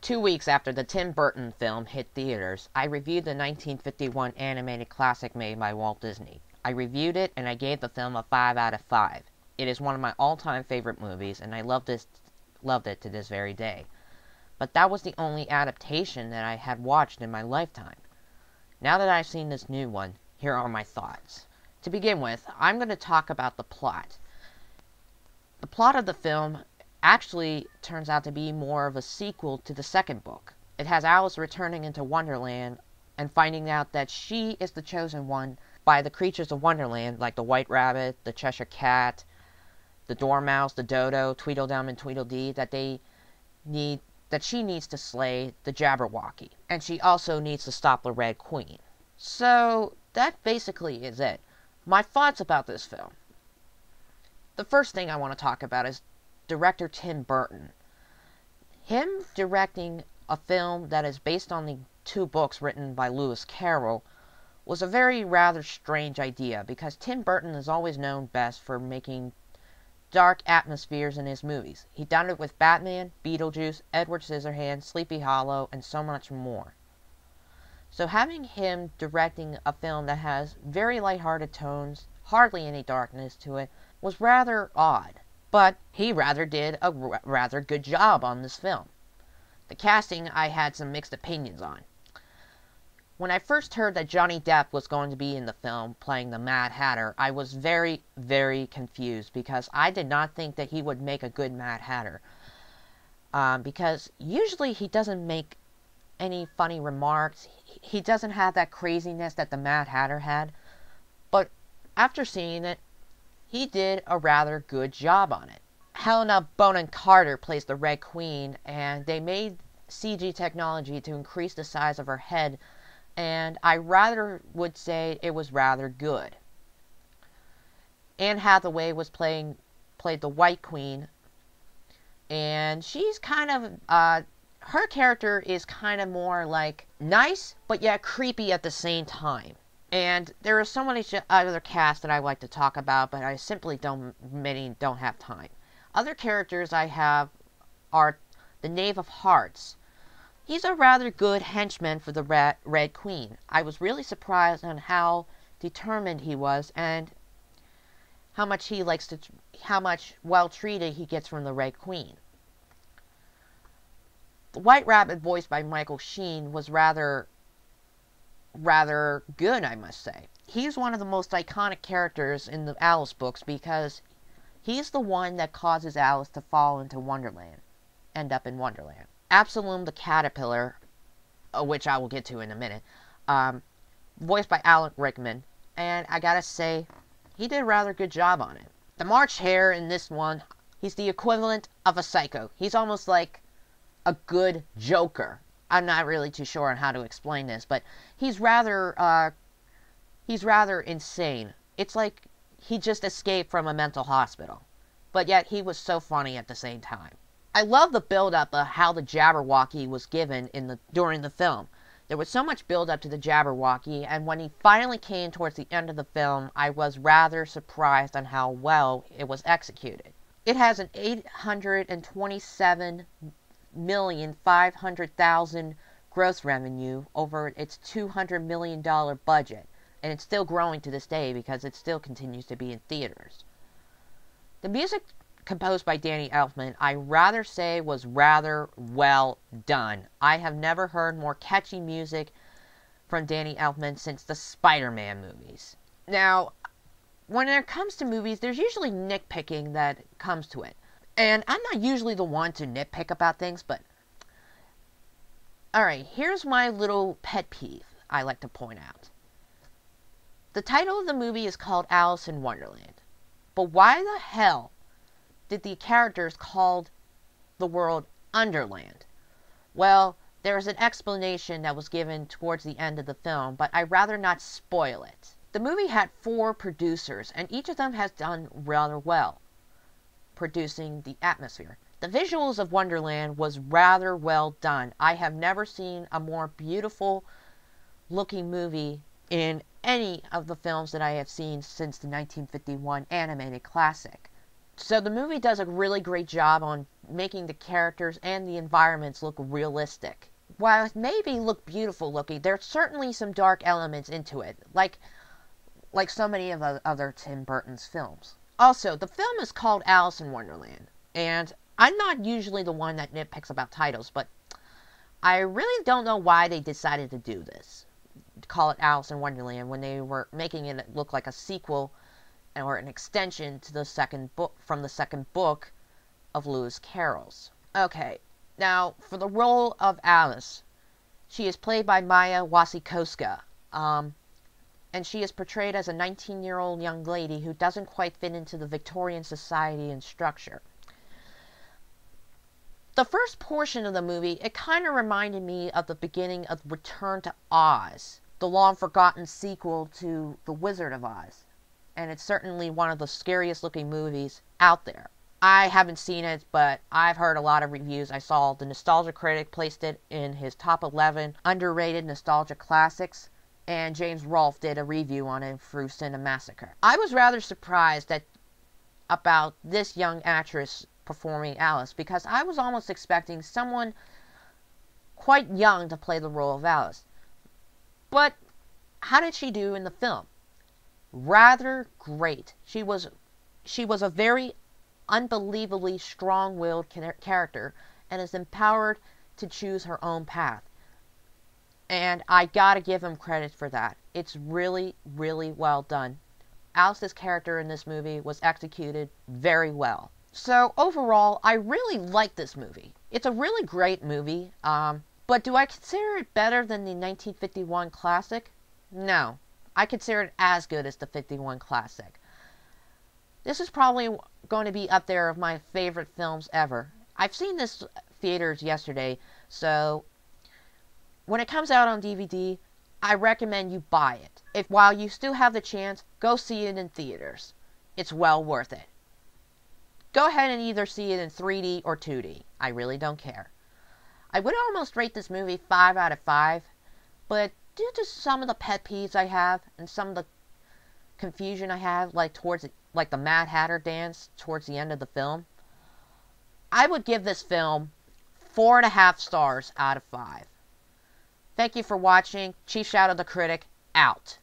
2 weeks after the Tim Burton film hit theaters, I reviewed the 1951 animated classic made by Walt Disney. I reviewed it and I gave the film a 5 out of 5. It is one of my all-time favorite movies and I loved it to this very day. But that was the only adaptation that I had watched in my lifetime. Now that I've seen this new one, here are my thoughts. To begin with, I'm going to talk about the plot. The plot of the film actually turns out to be more of a sequel to the second book. It has Alice returning into Wonderland and finding out that she is the chosen one by the creatures of Wonderland, like the White Rabbit, the Cheshire Cat, the Dormouse, the Dodo, Tweedledum, and Tweedledee, that she needs to slay the Jabberwocky. And she also needs to stop the Red Queen. So, that basically is it. My thoughts about this film. The first thing I want to talk about is director Tim Burton. Him directing a film that is based on the 2 books written by Lewis Carroll was a rather strange idea, because Tim Burton is always known best for making dark atmospheres in his movies. He done it with Batman, Beetlejuice, Edward Scissorhands, Sleepy Hollow, and so much more. So having him directing a film that has very lighthearted tones, hardly any darkness to it, was rather odd. But he did a rather good job on this film. The casting I had some mixed opinions on. When I first heard that Johnny Depp was going to be in the film playing the Mad Hatter, I was very, very confused, because I did not think that he would make a good Mad Hatter. Because usually he doesn't make any funny remarks. He doesn't have that craziness that the Mad Hatter had. But after seeing it, he did a rather good job on it. Helena Bonham Carter plays the Red Queen, and they made CG technology to increase the size of her head, and I rather would say it was rather good. Anne Hathaway played the White Queen, and she's kind of, her character is kind of more like nice, but yet creepy at the same time. And there are so many other casts that I like to talk about, but I simply don't have time. Other characters I have are the Knave of Hearts. He's a rather good henchman for the Red Queen. I was really surprised on how determined he was and how much well treated he gets from the Red Queen. The White Rabbit, voiced by Michael Sheen, was rather good, I must say. He's one of the most iconic characters in the Alice books, because he's the one that causes Alice to fall into Wonderland, end up in Wonderland. Absalom the Caterpillar, which I will get to in a minute, voiced by Alan Rickman, and I gotta say, he did a rather good job on it. The March Hare in this one, he's the equivalent of a psycho. He's almost like a good Joker. I'm not really too sure on how to explain this, but he's rather insane. It's like he just escaped from a mental hospital, but yet he was so funny at the same time. I love the build-up of how the Jabberwocky was given during the film. There was so much build-up to the Jabberwocky, and when he finally came towards the end of the film, I was rather surprised on how well it was executed. It has an $827,500,000 gross revenue over its $200 million budget, and it's still growing to this day because it still continues to be in theaters. The music, composed by Danny Elfman, I rather say was rather well done. I have never heard more catchy music from Danny Elfman since the Spider-Man movies. Now, when it comes to movies, there's usually nitpicking that comes to it. And I'm not usually the one to nitpick about things, but alright, here's my little pet peeve I like to point out. The title of the movie is called Alice in Wonderland. But why the hell did the characters call the world Underland? Well, there is an explanation that was given towards the end of the film, but I'd rather not spoil it. The movie had 4 producers, and each of them has done rather well producing the atmosphere. The visuals of Wonderland was rather well done. I have never seen a more beautiful looking movie in any of the films that I have seen since the 1951 animated classic. So the movie does a really great job on making the characters and the environments look realistic. While it maybe look beautiful looking, there's certainly some dark elements into it, like so many of the other Tim Burton's films. Also, the film is called Alice in Wonderland, and I'm not usually the one that nitpicks about titles, but I really don't know why they decided to do this. To call it Alice in Wonderland when they were making it look like a sequel or an extension to the second book from the second book of Lewis Carroll's. Okay, now for the role of Alice, she is played by Maya Wasikowska, and she is portrayed as a 19-year-old young lady who doesn't quite fit into the Victorian society and structure. The first portion of the movie, it kind of reminded me of the beginning of Return to Oz, the long-forgotten sequel to The Wizard of Oz. And it's certainly one of the scariest looking movies out there. I haven't seen it, but I've heard a lot of reviews. I saw the Nostalgia Critic placed it in his top 11 underrated nostalgia classics, and James Rolfe did a review on it through Cinemassacre. I was rather surprised about this young actress performing Alice, because I was almost expecting someone quite young to play the role of Alice. But how did she do in the film? Rather great. She was a very unbelievably strong-willed character and is empowered to choose her own path. And I gotta give him credit for that. It's really, really well done. Alice's character in this movie was executed very well. So overall, I really like this movie. It's a really great movie, but do I consider it better than the 1951 classic? No. I consider it as good as the 51 classic. This is probably going to be up there of my favorite films ever. I've seen this theaters yesterday, so when it comes out on DVD, I recommend you buy it. While you still have the chance, go see it in theaters. It's well worth it. Go ahead and either see it in 3D or 2D. I really don't care. I would almost rate this movie 5 out of 5, but due to some of the pet peeves I have and some of the confusion I have, like the Mad Hatter dance towards the end of the film, I would give this film 4.5 stars out of 5. Thank you for watching. Chief Shout of the Critic, out.